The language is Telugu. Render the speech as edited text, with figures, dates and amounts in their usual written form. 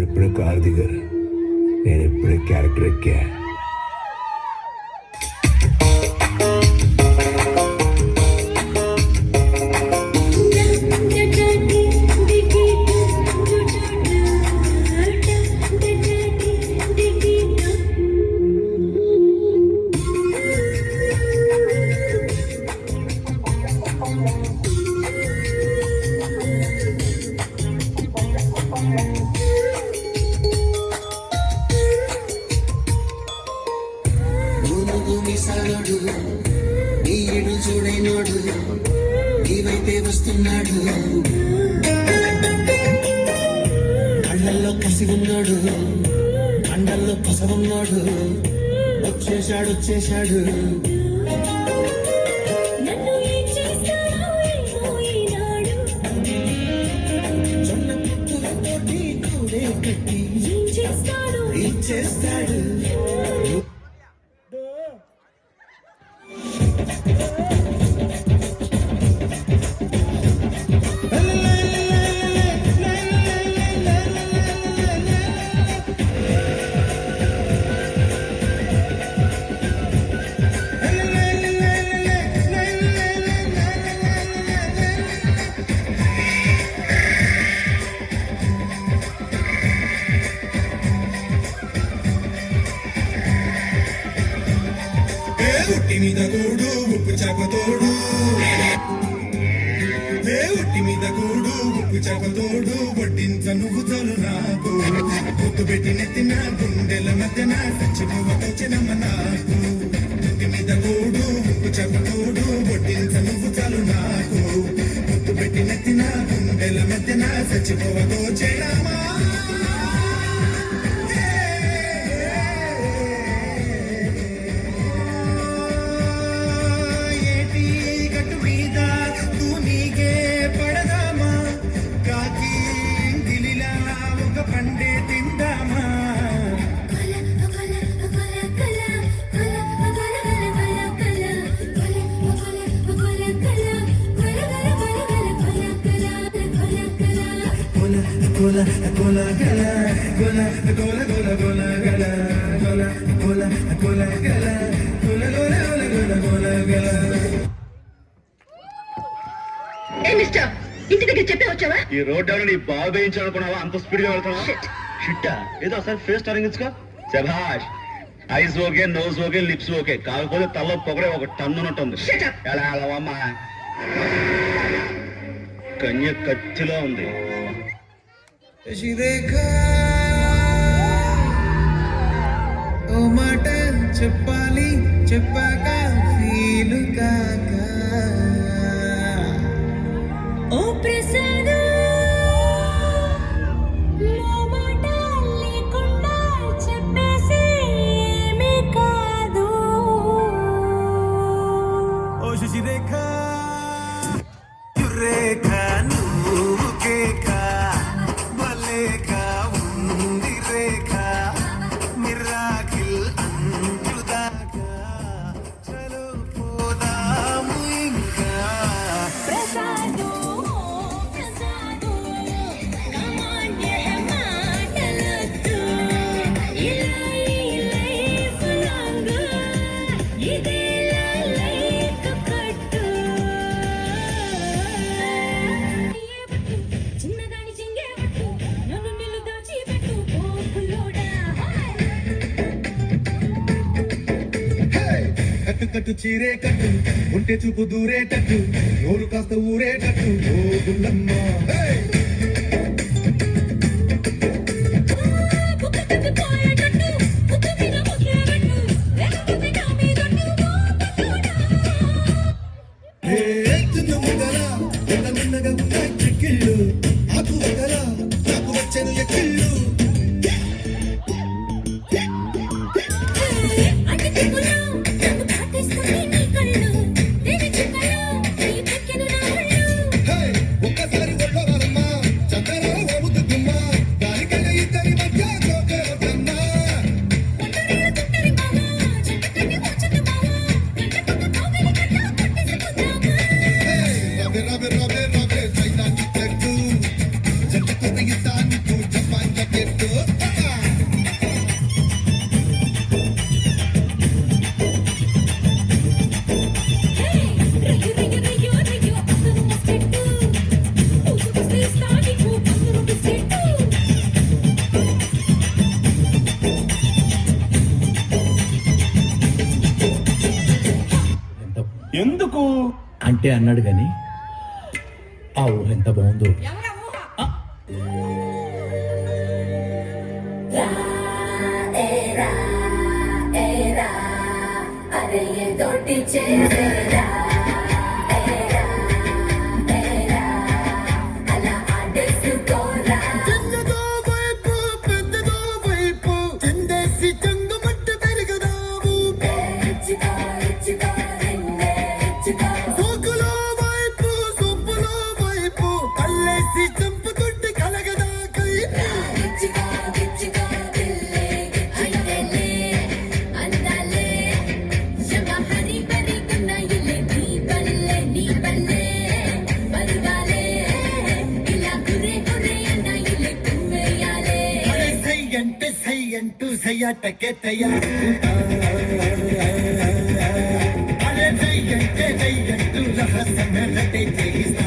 ఇప్పుడే కారు దిగారు, నేను ఇప్పుడే క్యారెక్టర్ ఎక్కా. ఈడు చూడైనోడు నీవైతే వస్తున్నాడు, కళ్ళల్లో కసి ఉన్నాడు, అండల్లో పసవున్నాడు, వచ్చేశాడు జొన్న పుట్టులతోటి కూడే కట్టి ఇచ్చేస్తాడు. ఉట్టి మీద కూడు ఉప్పు చేపతోడు, ఉట్టి మీద కూడు ఉప్పు చేపతోడు, వడ్డించ నువ్వు చాలు నాకు, గుర్తు పెట్టి నెత్తిన గుండెల మధ్యన చచ్చిపోవచ్చినమ్మ నాకు. ఉట్టి మీద కూడు ఉప్పు చేపతోడు, వడ్డించ నువ్వు చాలు నాకు, గుర్తు పెట్టి నెత్తిన గుండెల మధ్యన చచ్చిపోవచ్చినమ్మా. Gola, gola, gala, gola, gola, gola, gola, gala, gola, gola, gola, gala, gola, gola, gola, gola, gala. ఏ మిస్టర్, ఇంటి దగ్గర చెప్పే వచ్చావా? ఈ రోడ్ డౌన్ నీ బాగా వేయించాలనుకున్నావా? అంత స్పీడ్ గా వెళ్తావా? షిట్టా, ఏదో ఒకసారి ఫేస్ టర్నింగ్స్ గా. శభాష్, eyes okay, nose okay, lips okay, కాకపోతే తల్ల పొగడే ఒక టన్ను ఉన్నట్టుంది. ఎలా అలవమ్మా, కన్య కత్తిలో ఉంది. శిరేఖా ఓ మాట చెప్పాలి, చెప్పాక ఫీలు కాక. ఓ ప్రసాద్, మాట లేకుండా చెప్పేసి ఏమీ కాదు. ఓ శశిరేఖా రేఖా నువ్వు కేక ఉంది రేఖ మిరాకిల్ అంటుదాకా చలో పోదాము ఇంకా. ప్రసాదు ప్రసాదు కమాండే మాటలొద్దు, ఇలా ఈ లైఫ్ లాంగ్ ఇదేలా లైక్ కట్టు. చిన్నదాని చింగే పట్టు, నన్ను నిలు దాచి పెట్టు పోపులోడా. కట్టు కట్టు చీరే కట్టు, ఉంటే చూపు దూరేటట్టు, నోరు కాస్త ఊరేటట్టు, ఓ గుల్లమ్మ. చిక్కిళ్ళు ఆకు వదల నాకు వచ్చేను ఎక్కిళ్ళు. ఒక్కసారి ఒళ్ళవారమ్మా, చక్కర ఓముద్దుమ్మా, దానికైనా ఇద్దరి మధ్య జోకే వద్దమ్మా. రవే రవే రవే రవే సైదానికి చెట్టు, చెట్టుకు తెగిస్తాను జపాన్ జాకెట్. ఎందుకు అంటే అన్నాడు గాని ఆ ఊహ ఎంత బాగుందో. అరే ఏ తోటి చేరా అలా ఆడేసుకోరా చిన్నదో వైపు పెద్దదో వైపు చిందేసి చెంగుమట్టు పెరిగదావు ఇచ్చుకో ఇచ్చుకో నిన్నే ఇచ్చుకో సోకులో వైపు సొప్పులో వైపు కళ్ళేసి చంపుతుంటే కలగదాకై ఇచ్చుకో ఇచ్చుకో దిల్లే గిచ్చిలే అందాలే శమహరి పరికున్న ఇల్లే నీ బల్లే పరువాలే ఇలా గురే గురే అన్న ఇల్లే కుమ్మేయాలే సై అంటూ సయ్యాటకే తయారు అరే సై అంటే సై అంటూ రహస్యం చేయిస్తా